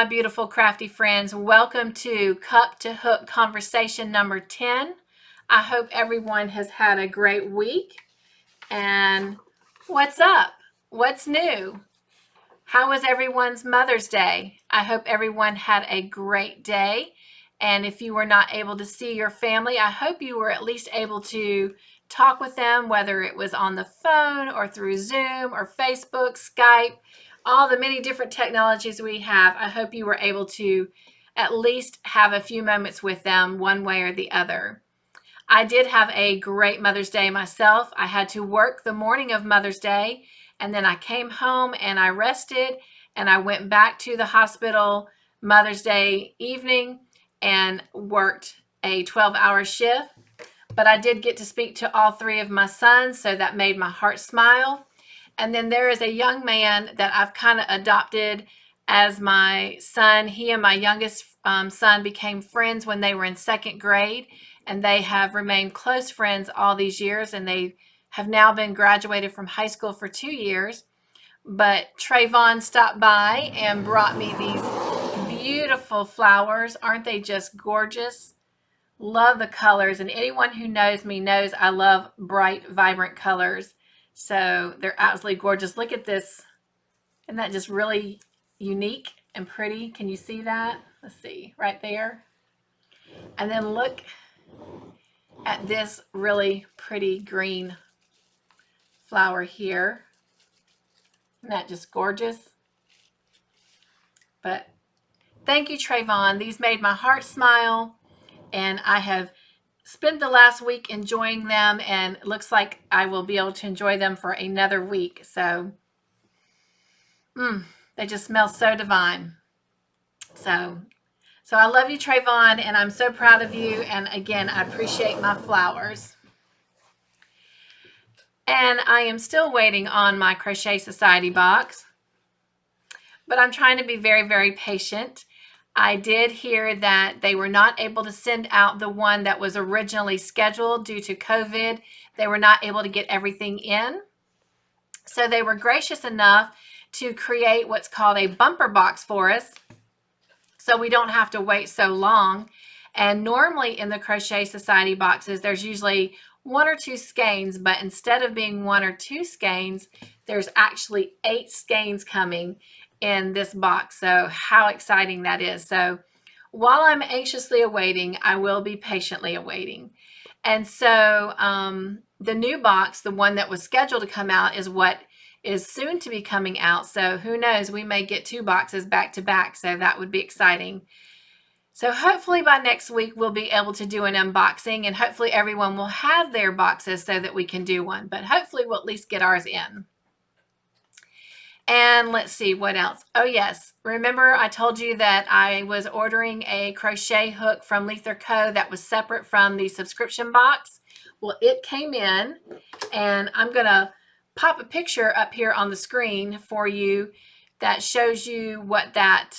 my beautiful crafty friends. Welcome to Cup to Hook conversation number 10. I hope everyone has had a great week. And what's up? What's new? How was everyone's Mother's Day? I hope everyone had a great day. And if you were not able to see your family, I hope you were at least able to talk with them, whether it was on the phone or through Zoom or Facebook, Skype, all the many different technologies we have. I hope you were able to at least have a few moments with them one way or the other. I did have a great Mother's Day myself. I had to work the morning of Mother's Day, and then I came home and I rested, and I went back to the hospital Mother's Day evening and worked a 12-hour shift. But I did get to speak to all three of my sons, so that made my heart smile. And then there is a young man that I've kind of adopted as my son. He and my youngest son became friends when they were in second grade, and they have remained close friends all these years, and they have now been graduated from high school for 2 years. But Trayvon stopped by and brought me these beautiful flowers. Aren't they just gorgeous? Love the colors, and anyone who knows me knows I love bright, vibrant colors. So they're absolutely gorgeous. Look at this. Isn't that just really unique and pretty? Can you see that? Let's see, right there. And then look at this really pretty green flower here. Isn't that just gorgeous? But thank you, Trayvon. These made my heart smile, and I have spent the last week enjoying them, and it looks like I will be able to enjoy them for another week. So they just smell so divine. So I love you, Trayvon, and I'm so proud of you. And again, I appreciate my flowers. And I am still waiting on my Crochet Society box, but I'm trying to be very, very patient. I did hear that they were not able to send out the one that was originally scheduled due to COVID. They were not able to get everything in. So they were gracious enough to create what's called a bumper box for us, so we don't have to wait so long. And normally in the Crochet Society boxes, there's usually 1 or 2 skeins, but instead of being 1 or 2 skeins, there's actually 8 skeins coming in this box. So how exciting that is. So while I'm anxiously awaiting, I will be patiently awaiting. And so the new box, the one that was scheduled to come out, is what is soon to be coming out. So who knows, we may get 2 boxes back to back. So that would be exciting. So hopefully by next week, we'll be able to do an unboxing, and hopefully everyone will have their boxes so that we can do one, but hopefully we'll at least get ours in. And let's see what else. Oh yes, remember I told you that I was ordering a crochet hook from Leither Co that was separate from the subscription box. Well, it came in, and I'm gonna pop a picture up here on the screen for you that shows you what that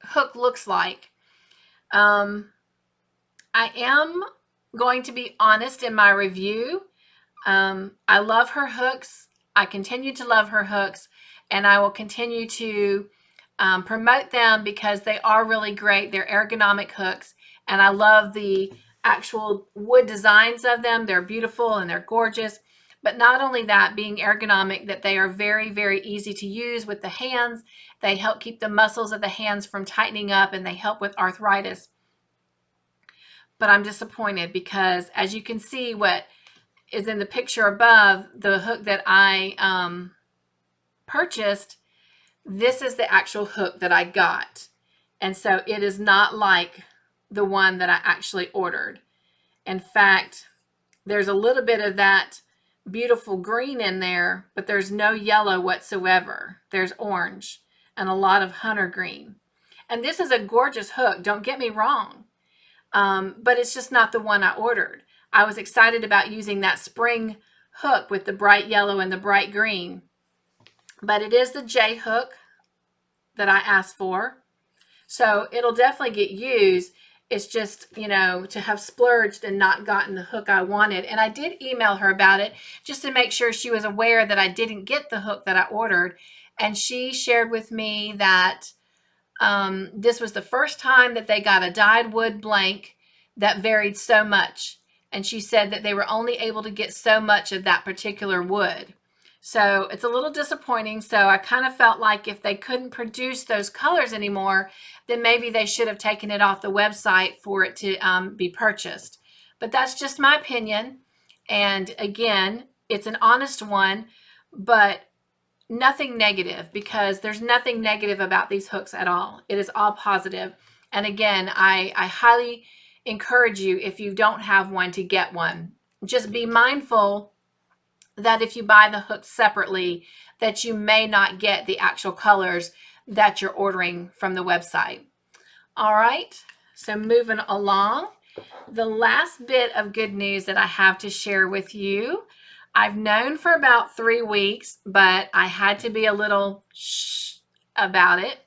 hook looks like. I am going to be honest in my review. I love her hooks. I continue to love her hooks, and I will continue to promote them because they are really great. They're ergonomic hooks, and I love the actual wood designs of them. They're beautiful and they're gorgeous. But not only that, being ergonomic, that they are very, very easy to use with the hands. They help keep the muscles of the hands from tightening up, and they help with arthritis. But I'm disappointed because, as you can see, what is in the picture above, the hook that I purchased, this is the actual hook that I got. And so it is not like the one that I actually ordered. In fact, there's a little bit of that beautiful green in there, but there's no yellow whatsoever. There's orange and a lot of hunter green. And this is a gorgeous hook, don't get me wrong, but it's just not the one I ordered. I was excited about using that spring hook with the bright yellow and the bright green, but it is the J hook that I asked for, so it'll definitely get used. It's just, you know, to have splurged and not gotten the hook I wanted. And I did email her about it just to make sure she was aware that I didn't get the hook that I ordered. and she shared with me that this was the first time that they got a dyed wood blank that varied so much. And she said that they were only able to get so much of that particular wood. So it's a little disappointing. So I kind of felt like if they couldn't produce those colors anymore, then maybe they should have taken it off the website for it to be purchased. But that's just my opinion. And again, it's an honest one, but nothing negative, because there's nothing negative about these hooks at all. It is all positive. And again, I highly encourage you, if you don't have one, to get one. Just be mindful that if you buy the hooks separately, that you may not get the actual colors that you're ordering from the website. All right, so moving along, the last bit of good news that I have to share with you. I've known for about 3 weeks, but I had to be a little shh about it,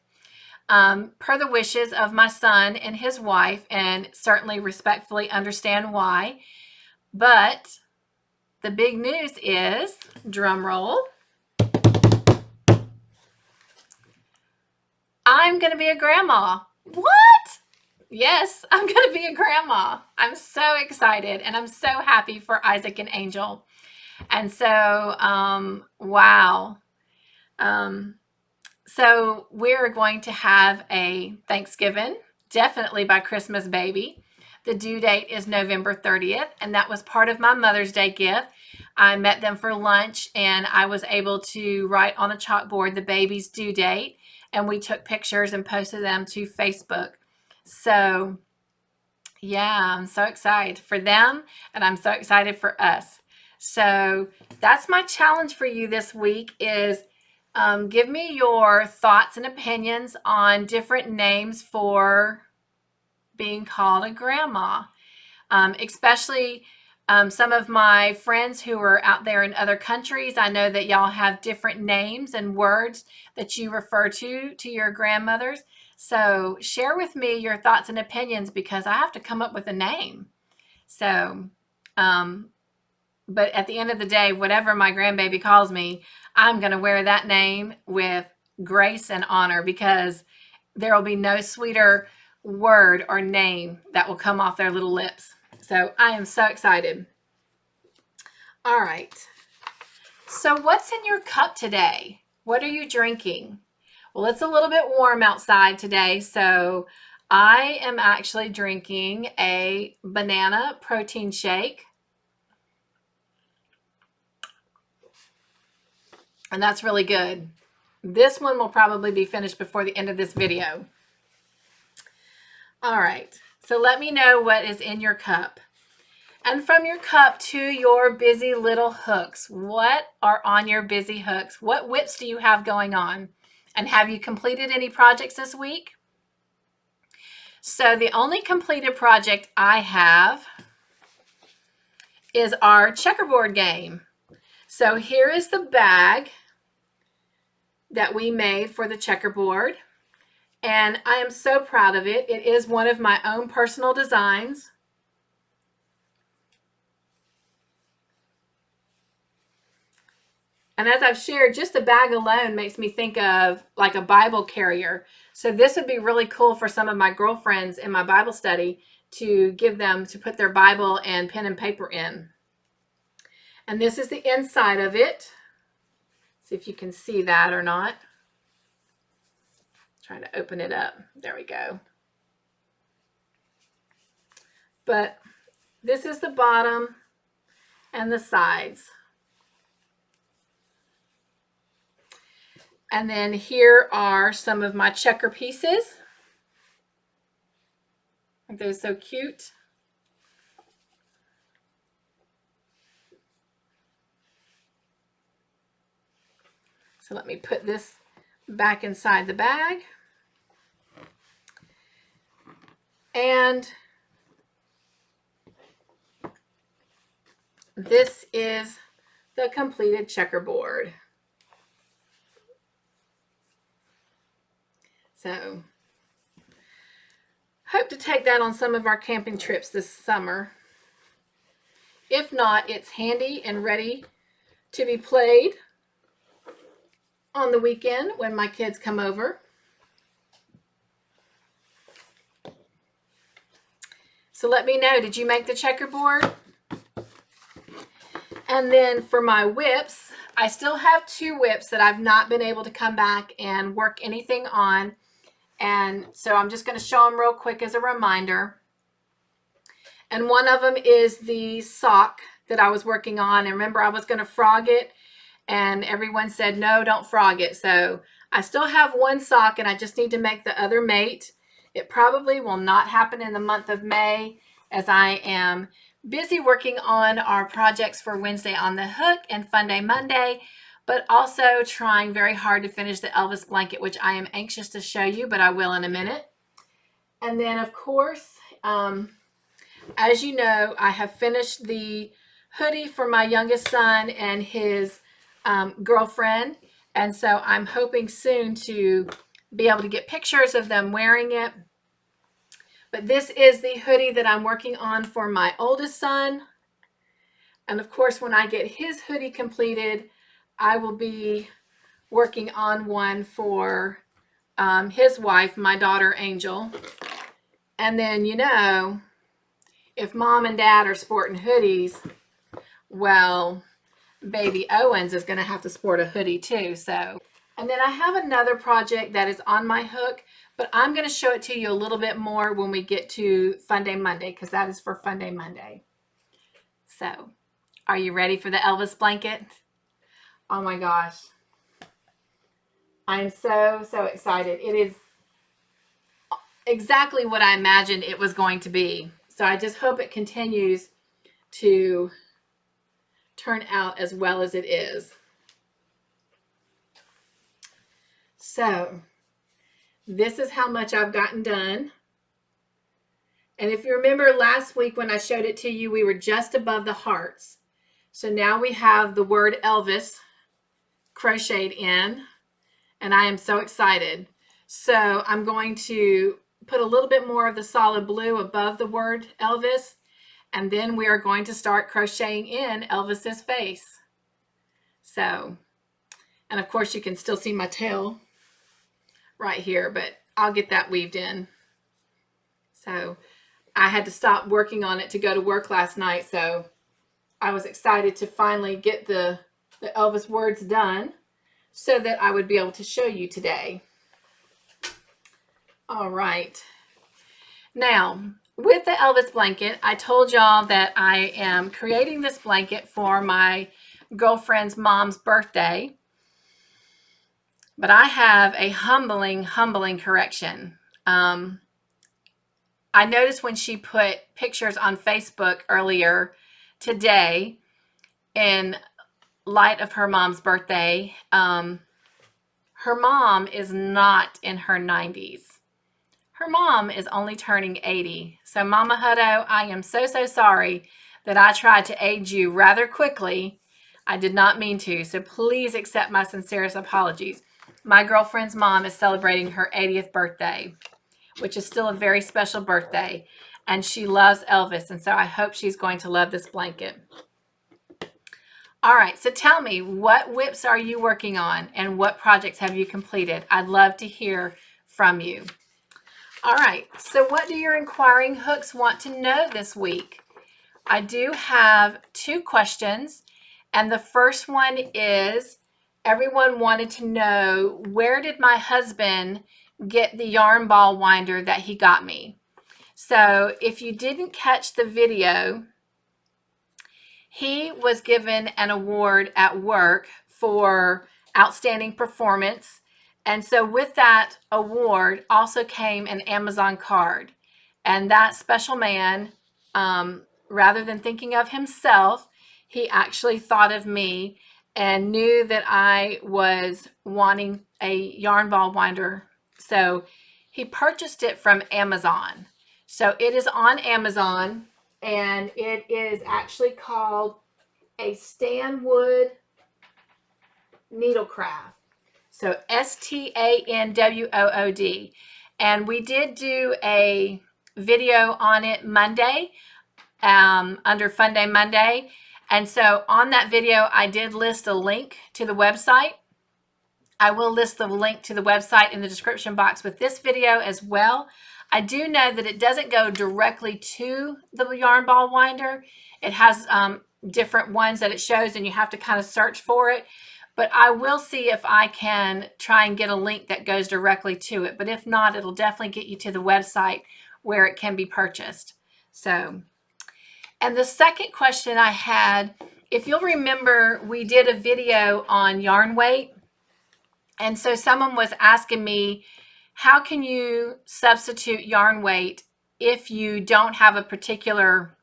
per the wishes of my son and his wife, and certainly respectfully understand why. But the big news is, drum roll, I'm going to be a grandma. What? Yes, I'm going to be a grandma. I'm so excited, and I'm so happy for Isaac and Angel. And so, wow. So we're going to have a Thanksgiving, definitely by Christmas baby. The due date is November 30th, and that was part of my Mother's Day gift. I met them for lunch, and I was able to write on a chalkboard the baby's due date, and we took pictures and posted them to Facebook. So, yeah, I'm so excited for them, and I'm so excited for us. So that's my challenge for you this week is give me your thoughts and opinions on different names for being called a grandma, especially some of my friends who are out there in other countries. I know that y'all have different names and words that you refer to your grandmothers. So share with me your thoughts and opinions, because I have to come up with a name. So, but at the end of the day, whatever my grandbaby calls me, I'm going to wear that name with grace and honor, because there will be no sweeter word or name that will come off their little lips. So I am so excited. All right. So what's in your cup today? What are you drinking? Well, it's a little bit warm outside today, so I am actually drinking a banana protein shake. And that's really good. This one will probably be finished before the end of this video. All right, so let me know what is in your cup. And from your cup to your busy little hooks, what are on your busy hooks? What whips do you have going on? And have you completed any projects this week? So the only completed project I have is our checkerboard game. So here is the bag that we made for the checkerboard, and I am so proud of it. It is one of my own personal designs. And as I've shared, just the bag alone makes me think of like a Bible carrier. So this would be really cool for some of my girlfriends in my Bible study to give them to put their Bible and pen and paper in. And this is the inside of it. See if you can see that or not. Trying to open it up. There we go. But this is the bottom and the sides. And then here are some of my checker pieces. Aren't those so cute? So let me put this back inside the bag. And this is the completed checkerboard. So hope to take that on some of our camping trips this summer. If not, it's handy and ready to be played. on the weekend when my kids come over. So let me know, did you make the checkerboard? And then for my whips, I still have 2 whips that I've not been able to come back and work anything on. And so I'm just going to show them real quick as a reminder. And one of them is the sock that I was working on. And remember, I was going to frog it, and everyone said, no, don't frog it. So I still have 1 sock, and I just need to make the other mate. It probably will not happen in the month of May, as I am busy working on our projects for Wednesday on the Hook and Fun Day Monday, but also trying very hard to finish the Elvis blanket, which I am anxious to show you, but I will in a minute. And then, of course, as you know, I have finished the hoodie for my youngest son and his girlfriend. And so I'm hoping soon to be able to get pictures of them wearing it. But this is the hoodie that I'm working on for my oldest son. And of course, when I get his hoodie completed, I will be working on one for his wife, my daughter, Angel. And then, you know, if mom and dad are sporting hoodies, well, baby Owens is going to have to sport a hoodie too. So, and then I have another project that is on my hook, but I'm going to show it to you a little bit more when we get to Fun Day Monday, because that is for Fun Day Monday. So, are you ready for the Elvis blanket? Oh my gosh. I'm so excited. It is exactly what I imagined it was going to be. So I just hope it continues to turn out as well as it is. So this is how much I've gotten done. And if you remember last week when I showed it to you, we were just above the hearts. So now we have the word Elvis crocheted in, and I am so excited. So I'm going to put a little bit more of the solid blue above the word Elvis, and then we are going to start crocheting in Elvis's face. So, and of course you can still see my tail right here, but I'll get that weaved in. So I had to stop working on it to go to work last night, so I was excited to finally get the Elvis words done so that I would be able to show you today. All right. Now, with the Elvis blanket, I told y'all that I am creating this blanket for my girlfriend's mom's birthday. But I have a humbling correction. I noticed when she put pictures on Facebook earlier today in light of her mom's birthday, her mom is not in her 90s. Her mom is only turning 80. So Mama Hutto, I am so sorry that I tried to age you rather quickly. I did not mean to, so please accept my sincerest apologies. My girlfriend's mom is celebrating her 80th birthday, which is still a very special birthday, and she loves Elvis, and so I hope she's going to love this blanket. All right, so tell me, what whips are you working on, and what projects have you completed? I'd love to hear from you. All right, so what do your inquiring hooks want to know this week? I do have 2 questions, and the first one is, everyone wanted to know, where did my husband get the yarn ball winder that he got me? So if you didn't catch the video, he was given an award at work for outstanding performance. And so with that award also came an Amazon card. And that special man, rather than thinking of himself, he actually thought of me and knew that I was wanting a yarn ball winder. So he purchased it from Amazon. So it is on Amazon, and it is actually called a Stanwood Needlecraft. So Stanwood. And we did do a video on it Monday, under Fun Day Monday. And so on that video, I did list a link to the website. I will list the link to the website in the description box with this video as well. I do know that it doesn't go directly to the yarn ball winder. It has different ones that it shows, and you have to kind of search for it. But I will see if I can try and get a link that goes directly to it. But if not, it'll definitely get you to the website where it can be purchased. So, and the second question I had, if you'll remember, we did a video on yarn weight. And so someone was asking me, how can you substitute yarn weight if you don't have a particular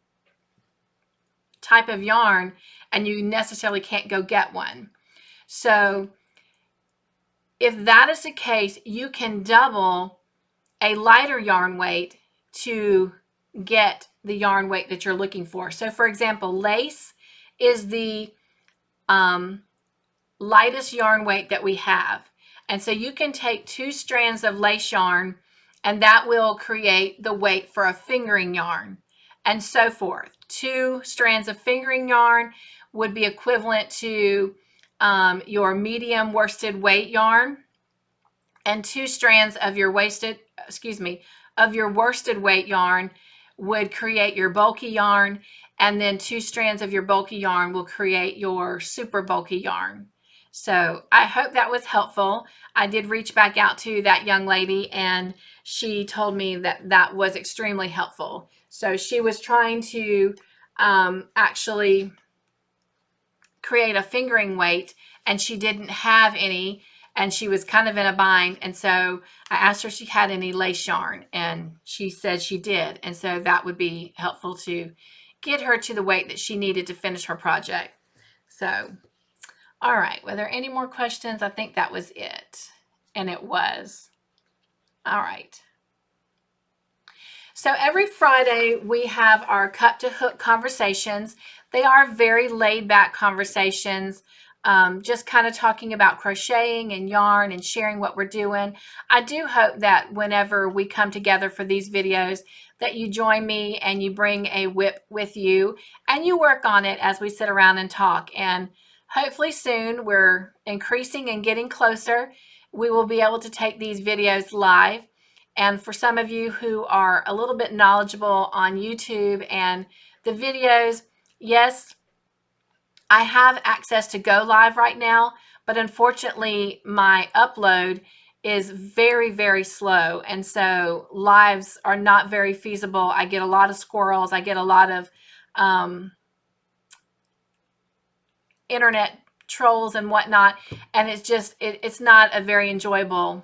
type of yarn and you necessarily can't go get one? So if that is the case, you can double a lighter yarn weight to get the yarn weight that you're looking for. So for example, lace is the lightest yarn weight that we have. And so you can take 2 strands of lace yarn, and that will create the weight for a fingering yarn, and so forth. 2 strands of fingering yarn would be equivalent to your medium worsted weight yarn, and 2 strands of your worsted weight yarn would create your bulky yarn, and then 2 strands of your bulky yarn will create your super bulky yarn. So I hope that was helpful. I did reach back out to that young lady, and she told me that that was extremely helpful. So she was trying to actually create a fingering weight, and she didn't have any, and she was kind of in a bind. And so I asked her if she had any lace yarn, and she said she did. And so that would be helpful to get her to the weight that she needed to finish her project. So, all right, were there any more questions? I think that was it. And it was. All right. So every Friday we have our Cup to Hook conversations. They are very laid back conversations, just kind of talking about crocheting and yarn and sharing what we're doing. I do hope that whenever we come together for these videos that you join me and you bring a whip with you and you work on it as we sit around and talk. And hopefully soon, we're increasing and getting closer. We will be able to take these videos live. And for some of you who are a little bit knowledgeable on YouTube and the videos, yes, I have access to go live right now, but unfortunately my upload is very, very slow. And so lives are not very feasible. I get a lot of squirrels. I get a lot of internet trolls and whatnot, and it's just it's not a very enjoyable,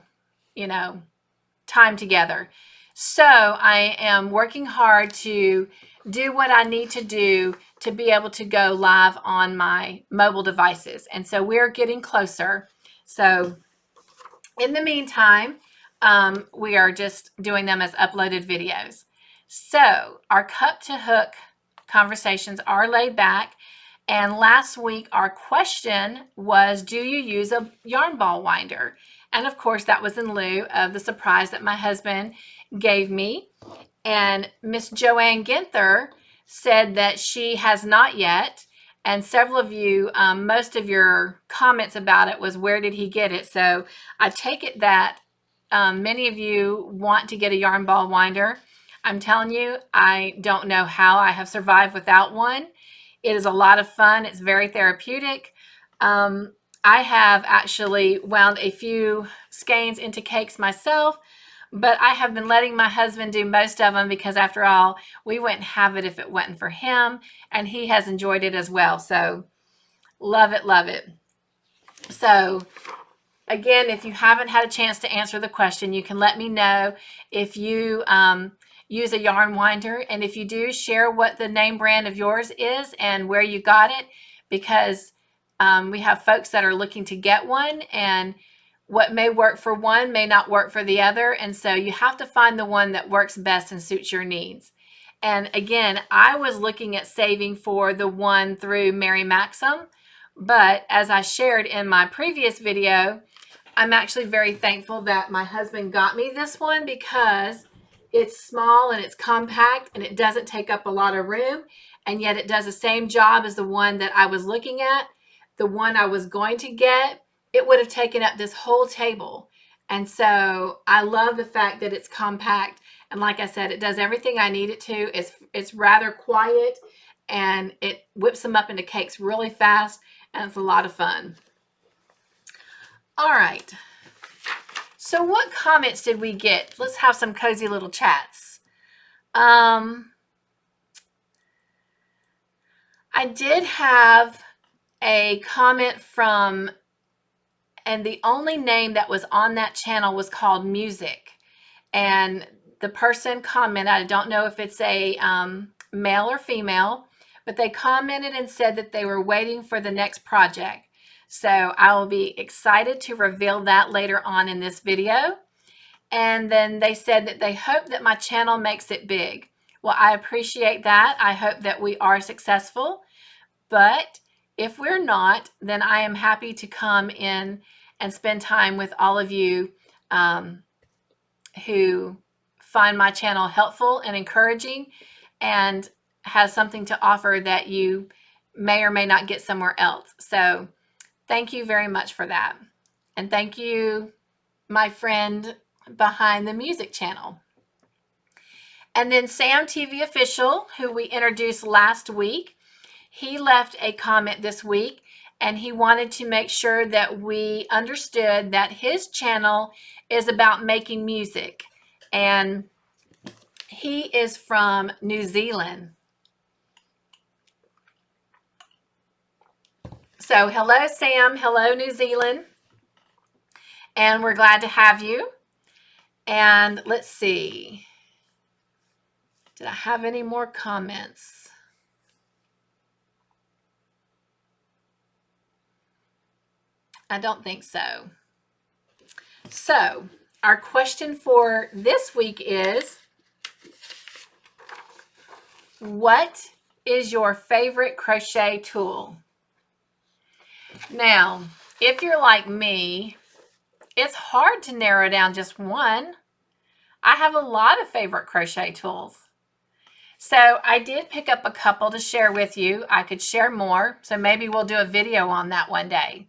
time together. So I am working hard to do what I need to do to be able to go live on my mobile devices, and so we're getting closer. So in the meantime, we are just doing them as uploaded videos. So our Cup to Hook conversations are laid back. And last week, our question was, do you use a yarn ball winder? And of course, that was in lieu of the surprise that my husband gave me. And Miss Joanne Ginther said that she has not yet. And several of you, most of your comments about it was, where did he get it? So I take it that many of you want to get a yarn ball winder. I'm telling you, I don't know how I have survived without one. It is a lot of fun. It's very therapeutic. I have actually wound a few skeins into cakes myself, but I have been letting my husband do most of them because, after all, we wouldn't have it if it wasn't for him, and he has enjoyed it as well. So love it, love it. So again, if you haven't had a chance to answer the question, you can let me know if you use a yarn winder, and if you do, share what the name brand of yours is and where you got it, because we have folks that are looking to get one, and what may work for one may not work for the other, and so you have to find the one that works best and suits your needs. And again, I was looking at saving for the one through Mary Maxim, but as I shared in my previous video, I'm actually very thankful that my husband got me this one because it's small and it's compact and it doesn't take up a lot of room, and yet it does the same job as the one that I was looking at. The one I was going to get it would have taken up this whole table. And so I love the fact that it's compact. And like I said, it does everything I need it to. It's rather quiet, and it whips them up into cakes really fast, and it's a lot of fun. All right. So what comments did we get? Let's have some cozy little chats. I did have a comment from, and the only name that was on that channel was called Music. And the person commented, I don't know if it's a male or female, but they commented and said that they were waiting for the next project. So I will be excited to reveal that later on in this video. And then they said that they hope that my channel makes it big. Well, I appreciate that. I hope that we are successful. But if we're not, then I am happy to come in and spend time with all of you who find my channel helpful and encouraging and has something to offer that you may or may not get somewhere else. So thank you very much for that. And thank you, my friend behind the music channel. And then Sam TV Official, who we introduced last week, he left a comment this week, and he wanted to make sure that we understood that his channel is about making music. And he is from New Zealand. So hello, Sam. Hello, New Zealand. And we're glad to have you. And let's see. Did I have any more comments? I don't think so. So our question for this week is, what is your favorite crochet tool? Now, if you're like me, it's hard to narrow down just one. I have a lot of favorite crochet tools. So I did pick up a couple to share with you. I could share more, so maybe we'll do a video on that one day.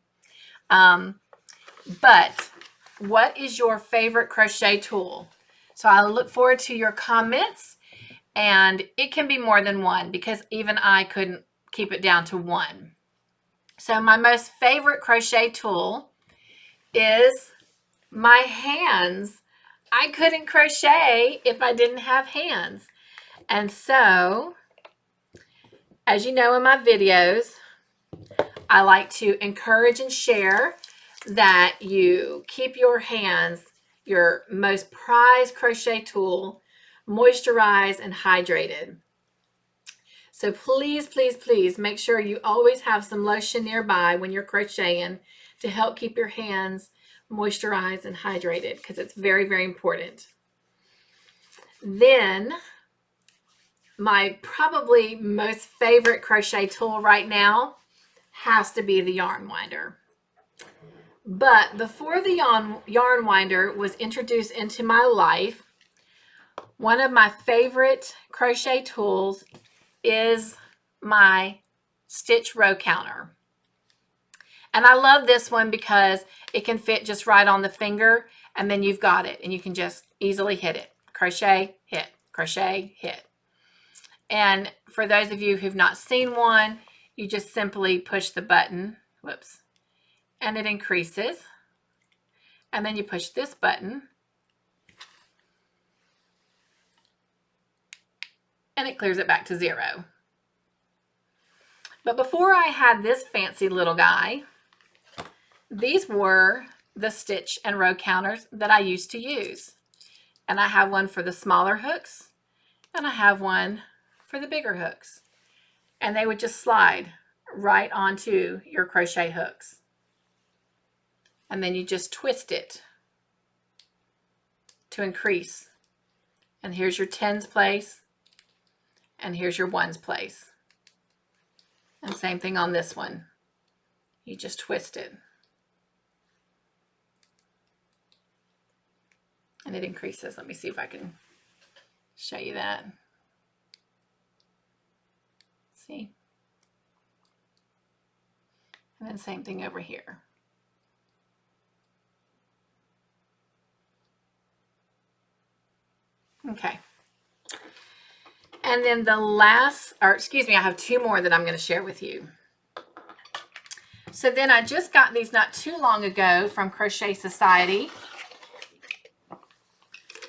But what is your favorite crochet tool? So I look forward to your comments, and it can be more than one because even I couldn't keep it down to one. So my most favorite crochet tool is my hands. I couldn't crochet if I didn't have hands. And so, as you know in my videos, I like to encourage and share that you keep your hands, your most prized crochet tool, moisturized and hydrated. So please, please, please make sure you always have some lotion nearby when you're crocheting to help keep your hands moisturized and hydrated, because it's very, very important. Then my probably most favorite crochet tool right now has to be the yarn winder. But before the yarn winder was introduced into my life, one of my favorite crochet tools is my stitch row counter. And I love this one because it can fit just right on the finger, and then you've got it and you can just easily hit it. Crochet, hit, crochet, hit. And for those of you who've not seen one, you just simply push the button, whoops, and it increases. And then you push this button and it clears it back to 0. But before I had this fancy little guy, these were the stitch and row counters that I used to use. And I have one for the smaller hooks, and I have one for the bigger hooks. And they would just slide right onto your crochet hooks. And then you just twist it to increase. And here's your tens place, and here's your ones place. And same thing on this one. You just twist it. And it increases. Let me see if I can show you that. See? And then same thing over here. Okay. And then the last, or excuse me, I have two more that I'm going to share with you. So then I just got these not too long ago from Crochet Society.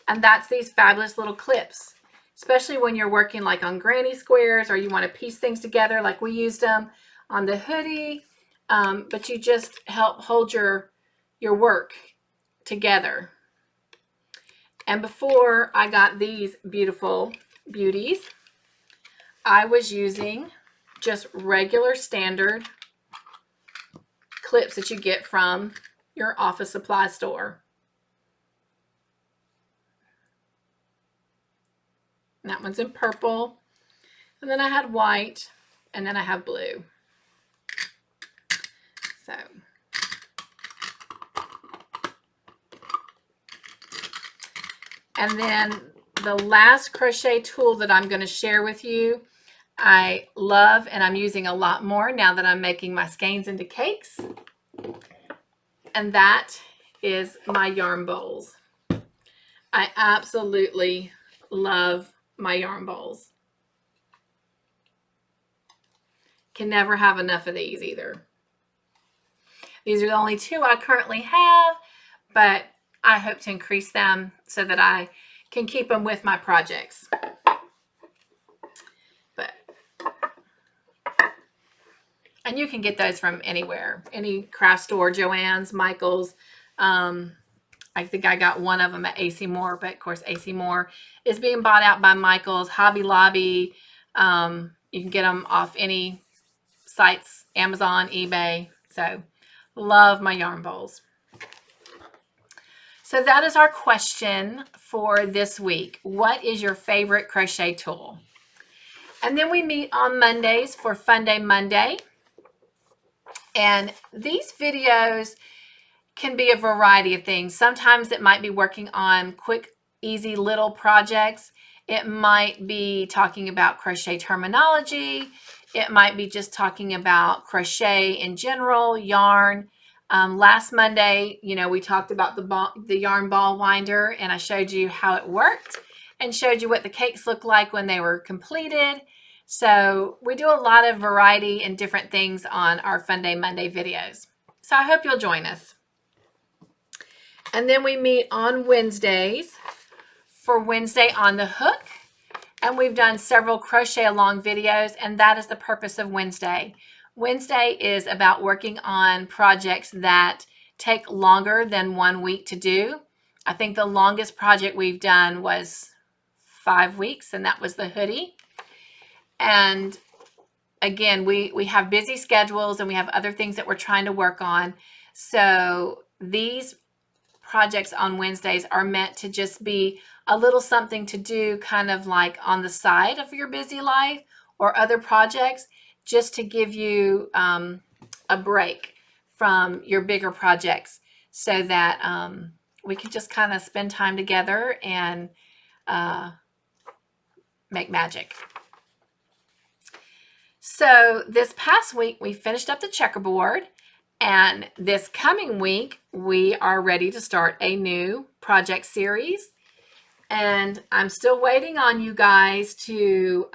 And that's these fabulous little clips, especially when you're working like on granny squares or you want to piece things together like we used them on the hoodie. But you just help hold your work together. And before I got these beautiful beauties, I was using just regular standard clips that you get from your office supply store. And that one's in purple. And then I had white, and then I have blue. So and then the last crochet tool that I'm going to share with you, I love, and I'm using a lot more now that I'm making my skeins into cakes. And that is my yarn bowls. I absolutely love my yarn bowls. Can never have enough of these either. These are the only two I currently have, but I hope to increase them so that I can keep them with my projects. And you can get those from anywhere, any craft store, Joann's, Michael's. I think I got one of them at AC Moore, but of course AC Moore is being bought out by Michael's, Hobby Lobby. You can get them off any sites, Amazon, eBay. So love my yarn bowls. So that is our question for this week. What is your favorite crochet tool? And then we meet on Mondays for Fun Day Monday. And these videos can be a variety of things. Sometimes it might be working on quick, easy little projects. It might be talking about crochet terminology. It might be just talking about crochet in general, yarn. Last Monday, we talked about the yarn ball winder, and I showed you how it worked and showed you what the cakes looked like when they were completed. So we do a lot of variety and different things on our Fun Day Monday videos. So I hope you'll join us. And then we meet on Wednesdays for Wednesday on the Hook. And we've done several crochet along videos, and that is the purpose of Wednesday. Wednesday is about working on projects that take longer than 1 week to do. I think the longest project we've done was 5 weeks, and that was the hoodie. And again, we have busy schedules and we have other things that we're trying to work on. So these projects on Wednesdays are meant to just be a little something to do kind of like on the side of your busy life or other projects, just to give you a break from your bigger projects so that we can just kind of spend time together and make magic. So this past week, we finished up the checkerboard, and this coming week, we are ready to start a new project series. And I'm still waiting on you guys to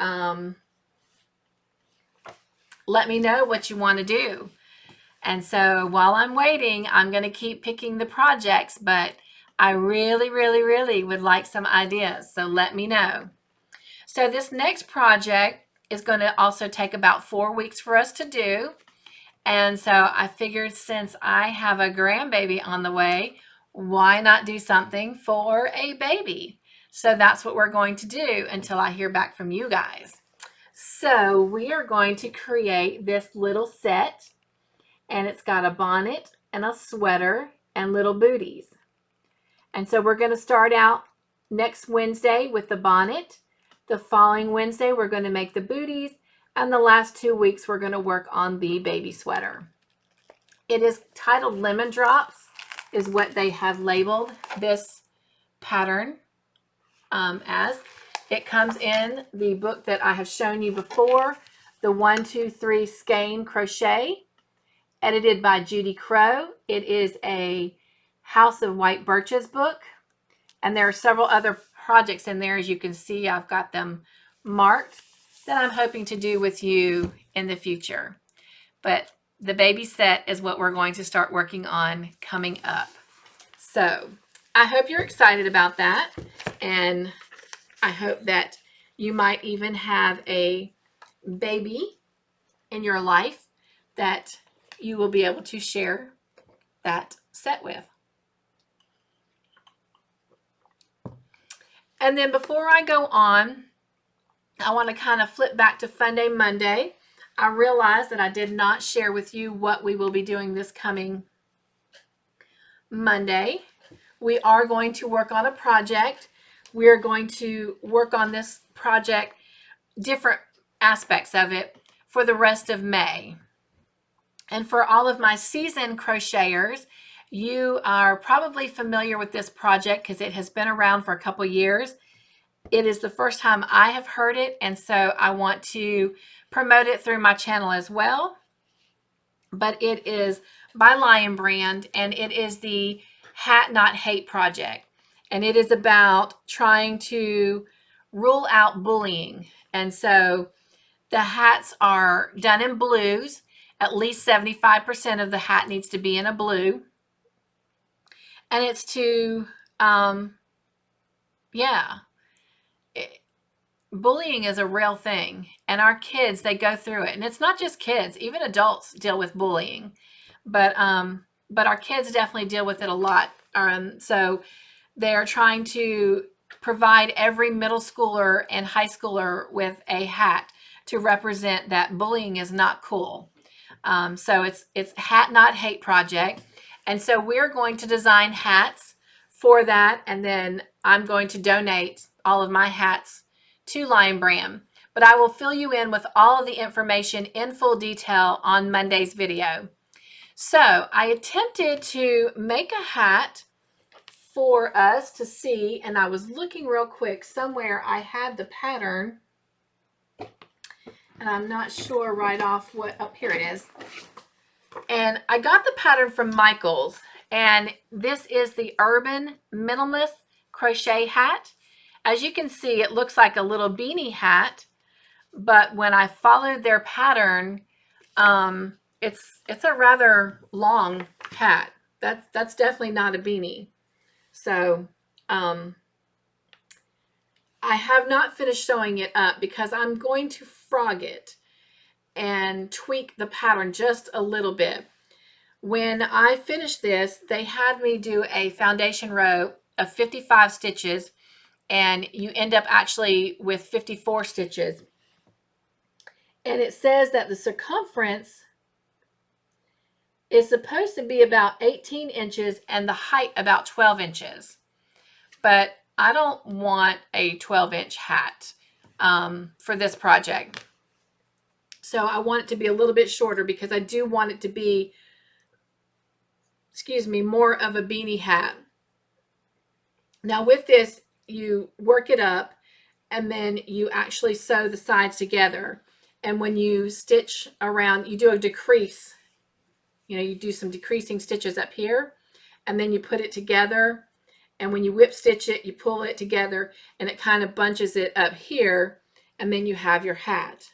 let me know what you want to do. And so while I'm waiting, I'm going to keep picking the projects, but I really, really, really would like some ideas. So let me know. So this next project is going to also take about 4 weeks for us to do. And so I figured since I have a grandbaby on the way, why not do something for a baby? So that's what we're going to do until I hear back from you guys. So we are going to create this little set, and it's got a bonnet and a sweater and little booties. And so we're going to start out next Wednesday with the bonnet. The following Wednesday, we're going to make the booties. And the last 2 weeks, we're going to work on the baby sweater. It is titled Lemon Drops, is what they have labeled this pattern as. It comes in the book that I have shown you before, the 1, 2, 3 Skein Crochet, edited by Judy Crow. It is a House of White Birches book. And there are several other projects in there. As you can see, I've got them marked that I'm hoping to do with you in the future. But the baby set is what we're going to start working on coming up. So I hope you're excited about that. And I hope that you might even have a baby in your life that you will be able to share that set with. And then before I go on, I want to kind of flip back to Fun Day Monday. I realized that I did not share with you what we will be doing this coming Monday. We are going to work on a project. We are going to work on this project, different aspects of it, for the rest of May. And for all of my seasoned crocheters, you are probably familiar with this project because it has been around for a couple years. It is the first time I have heard it, and so I want to promote it through my channel as well. But it is by Lion Brand, and it is the Hat Not Hate project. And it is about trying to rule out bullying. And so the hats are done in blues. At least 75% of the hat needs to be in a blue. And it's to, bullying is a real thing. And our kids, they go through it. And it's not just kids, even adults deal with bullying. But our kids definitely deal with it a lot. So they're trying to provide every middle schooler and high schooler with a hat to represent that bullying is not cool. So it's Hat Not Hate project. And so we're going to design hats for that. And then I'm going to donate all of my hats to Lion Brand. But I will fill you in with all of the information in full detail on Monday's video. So I attempted to make a hat for us to see. And I was looking real quick. Somewhere I had the pattern. And I'm not sure right off what, up here it is. And I got the pattern from Michaels. And this is the Urban Minimalist Crochet Hat. As you can see, it looks like a little beanie hat. But when I followed their pattern, it's a rather long hat. That's definitely not a beanie. So, I have not finished sewing it up because I'm going to frog it and tweak the pattern just a little bit. When I finished this, they had me do a foundation row of 55 stitches, and you end up actually with 54 stitches. And it says that the circumference is supposed to be about 18 inches and the height about 12 inches. But I don't want a 12-inch hat for this project. So I want it to be a little bit shorter because I do want it to be, more of a beanie hat. Now with this, you work it up and then you actually sew the sides together. And when you stitch around, you do a decrease. You do some decreasing stitches up here and then you put it together. And when you whip stitch it, you pull it together and it kind of bunches it up here, and then you have your hat.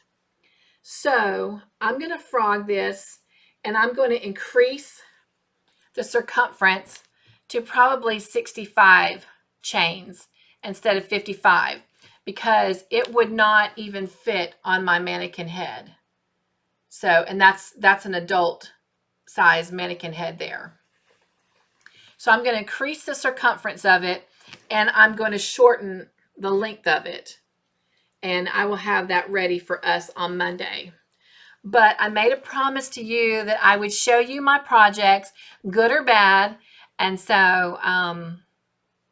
So I'm going to frog this, and I'm going to increase the circumference to probably 65 chains instead of 55 because it would not even fit on my mannequin head. So, and that's an adult size mannequin head there. So I'm going to increase the circumference of it, and I'm going to shorten the length of it. And I will have that ready for us on Monday. But I made a promise to you that I would show you my projects, good or bad. And so,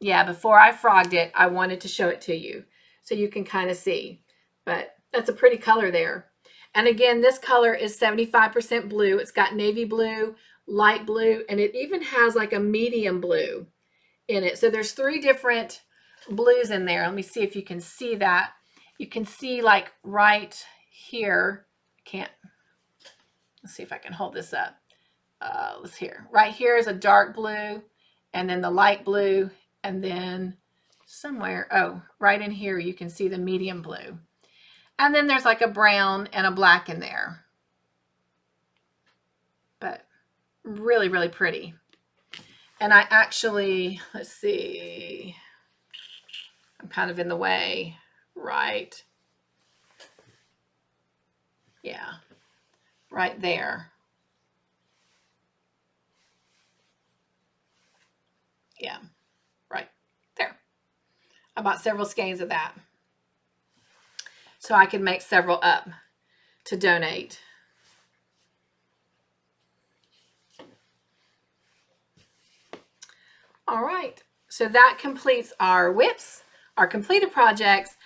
before I frogged it, I wanted to show it to you so you can kind of see. But that's a pretty color there. And again, this color is 75% blue. It's got navy blue, light blue, and it even has like a medium blue in it. So there's 3 different blues in there. Let me see if you can see that. You can see like right here. Let's see if I can hold this up. Right here is a dark blue, and then the light blue, and then somewhere. Oh, right in here you can see the medium blue. And then there's like a brown and a black in there. But really, really pretty. And I actually, let's see, I'm kind of in the way, right? Yeah, right there. Yeah, right there. I bought several skeins of that, so I could make several up to donate. All right, so that completes our whips, our completed projects,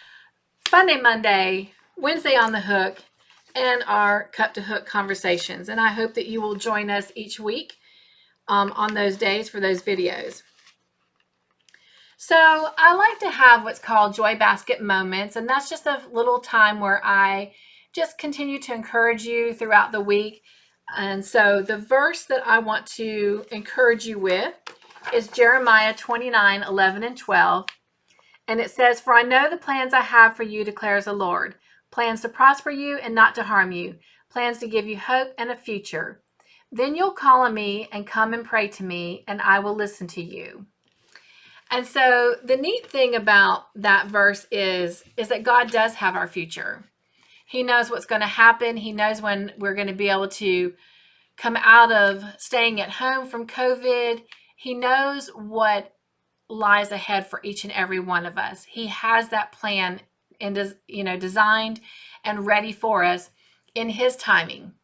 Fun Day Monday, Wednesday on the Hook, and our Cup to Hook conversations. And I hope that you will join us each week on those days for those videos. So I like to have what's called Joy Basket moments, and that's just a little time where I just continue to encourage you throughout the week. And so the verse that I want to encourage you with is Jeremiah 29, 11 and 12. And it says, "For I know the plans I have for you, declares the Lord, plans to prosper you and not to harm you, plans to give you hope and a future. Then you'll call on me and come and pray to me, and I will listen to you." And so the neat thing about that verse is that God does have our future. He knows what's going to happen. He knows when we're going to be able to come out of staying at home from COVID. He knows what lies ahead for each and every one of us. He has that plan and designed and ready for us in his timing.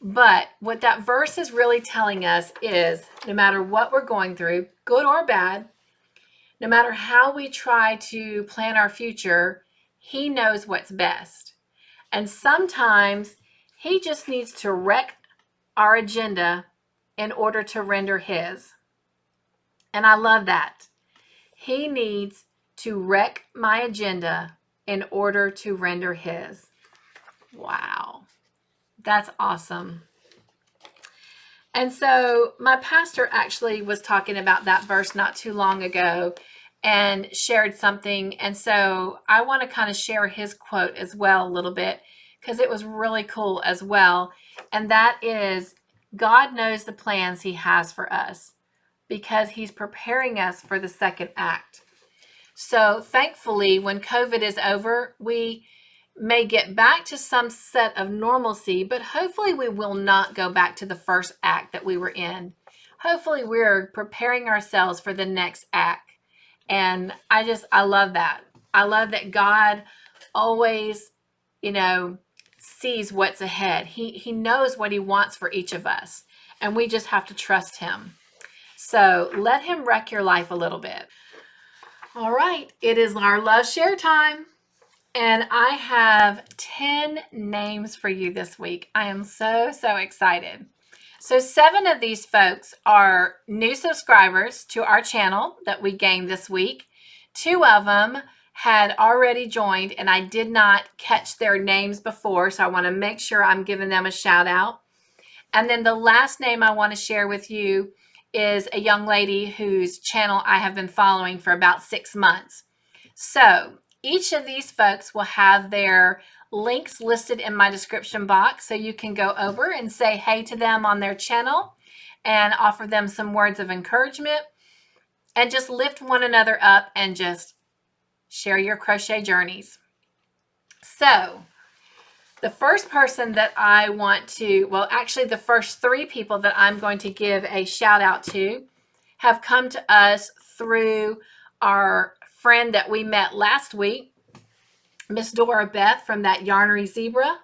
But what that verse is really telling us is no matter what we're going through, good or bad, no matter how we try to plan our future, he knows what's best. And sometimes he just needs to wreck our agenda in order to render his. And I love that. He needs to wreck my agenda in order to render his. Wow. That's awesome. And so my pastor actually was talking about that verse not too long ago and shared something. And so I want to kind of share his quote as well a little bit because it was really cool as well. And that is, God knows the plans he has for us because he's preparing us for the second act. So thankfully, when COVID is over, we may get back to some set of normalcy, but hopefully we will not go back to the first act that we were in. Hopefully we're preparing ourselves for the next act. And I love that. I love that God always, sees what's ahead. He knows what he wants for each of us, and we just have to trust him. So let him wreck your life a little bit. All right, it is our love share time. And I have 10 names for you this week. I am so excited. So 7 of these folks are new subscribers to our channel that we gained this week. 2 of them had already joined and I did not catch their names before, so I want to make sure I'm giving them a shout out. And then the last name I want to share with you is a young lady whose channel I have been following for about 6 months. So each of these folks will have their links listed in my description box, so you can go over and say hey to them on their channel and offer them some words of encouragement and just lift one another up and just share your crochet journeys. So the first person that I want to, the first 3 people that I'm going to give a shout out to have come to us through our friend that we met last week, Miss Dora Beth from that Yarnery Zebra.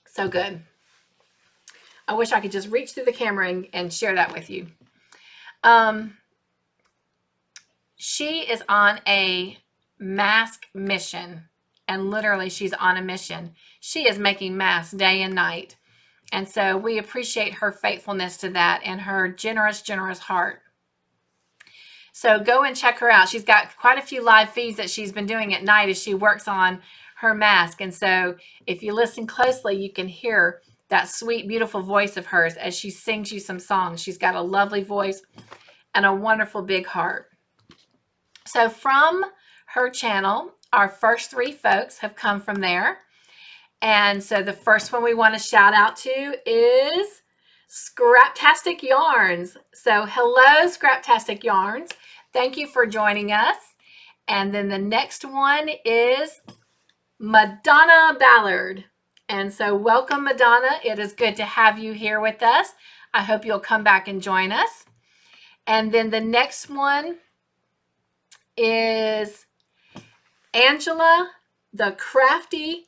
So good. I wish I could just reach through the camera and share that with you. She is on a mask mission, and literally she's on a mission. She is making masks day and night. And so we appreciate her faithfulness to that and her generous heart. So go and check her out. She's got quite a few live feeds that she's been doing at night as she works on her mask. And so if you listen closely, you can hear that sweet, beautiful voice of hers as she sings you some songs. She's got a lovely voice and a wonderful big heart. So from her channel, our first 3 folks have come from there. And so the first one we want to shout out to is Scraptastic Yarns. So hello, Scraptastic Yarns. Thank you for joining us. And then the next one is Madonna Ballard. And so welcome, Madonna. It is good to have you here with us. I hope you'll come back and join us. And then the next one is Angela, the Crafty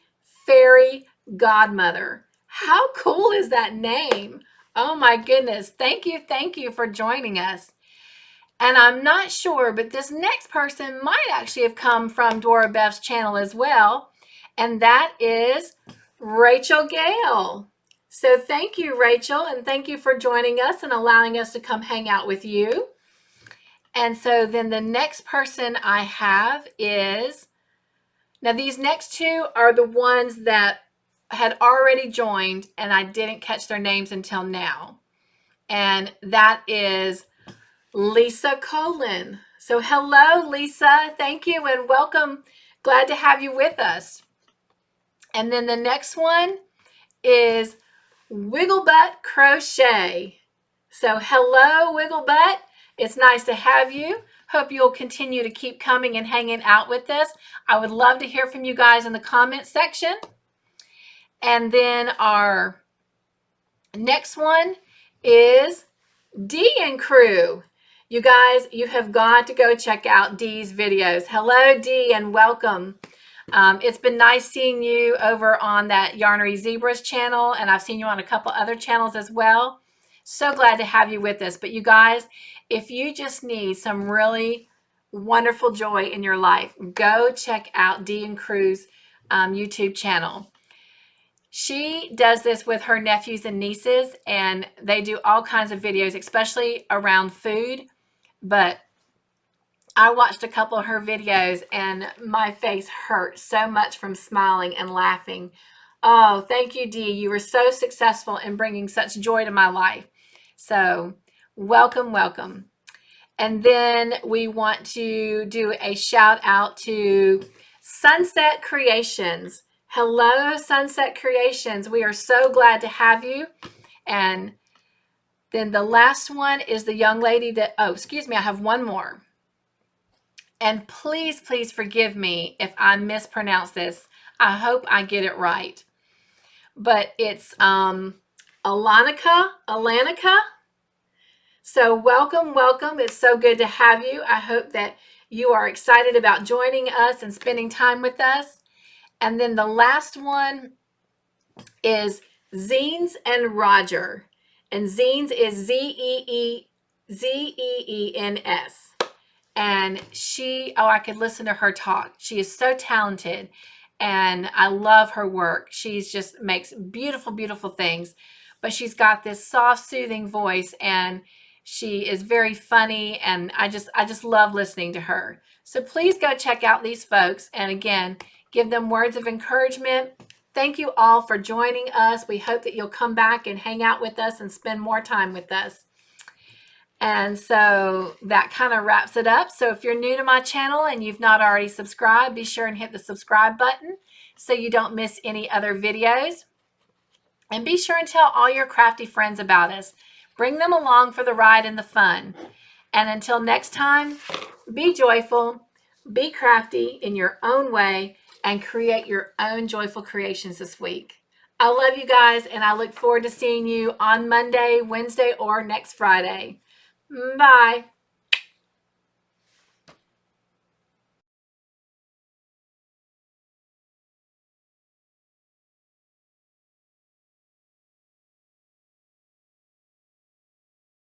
Fairy Godmother. How cool is that name? Oh my goodness. Thank you for joining us. And I'm not sure, but this next person might actually have come from Dora Beth's channel as well. And that is Rachel Gale. So thank you, Rachel, and thank you for joining us and allowing us to come hang out with you. And so then the next person I have is, now these next 2 are the ones that had already joined and I didn't catch their names until now. And that is Leither Co. So hello, Lisa. Thank you and welcome. Glad to have you with us. And then the next one is Wigglebutt Crochet. So hello, Wigglebutt. It's nice to have you. Hope you'll continue to keep coming and hanging out with us. I would love to hear from you guys in the comment section. And then our next one is Dee and Crew. You guys, you have got to go check out Dee's videos. Hello, Dee, and welcome. It's been nice seeing you over on that Yarnery Zebras channel, and I've seen you on a couple other channels as well. So glad to have you with us. But you guys, if you just need some really wonderful joy in your life, go check out Dee and Crew's YouTube channel. She does this with her nephews and nieces, and they do all kinds of videos, especially around food. But I watched a couple of her videos and my face hurt so much from smiling and laughing. Oh, thank you, Dee. You were so successful in bringing such joy to my life. So welcome, welcome. And then we want to do a shout out to Sunset Creations. Hello, Sunset Creations. We are so glad to have you. And then the last one is the young lady that, oh, excuse me, I have one more. And please, please forgive me if I mispronounce this. I hope I get it right. But it's Alanika. So welcome, welcome. It's so good to have you. I hope that you are excited about joining us and spending time with us. And then the last one is Zines and Roger. And Zines is Zeeens. And she, oh, I could listen to her talk. She is so talented and I love her work. She's just makes beautiful, beautiful things, but she's got this soft, soothing voice and she is very funny. And I just love listening to her. So please go check out these folks. And again, give them words of encouragement. Thank you all for joining us. We hope that you'll come back and hang out with us and spend more time with us. And so that kind of wraps it up. So if you're new to my channel and you've not already subscribed, be sure and hit the subscribe button so you don't miss any other videos. And be sure and tell all your crafty friends about us. Bring them along for the ride and the fun. And until next time, be joyful, be crafty in your own way, and create your own joyful creations this week. I love you guys, and I look forward to seeing you on Monday, Wednesday, or next Friday. Bye.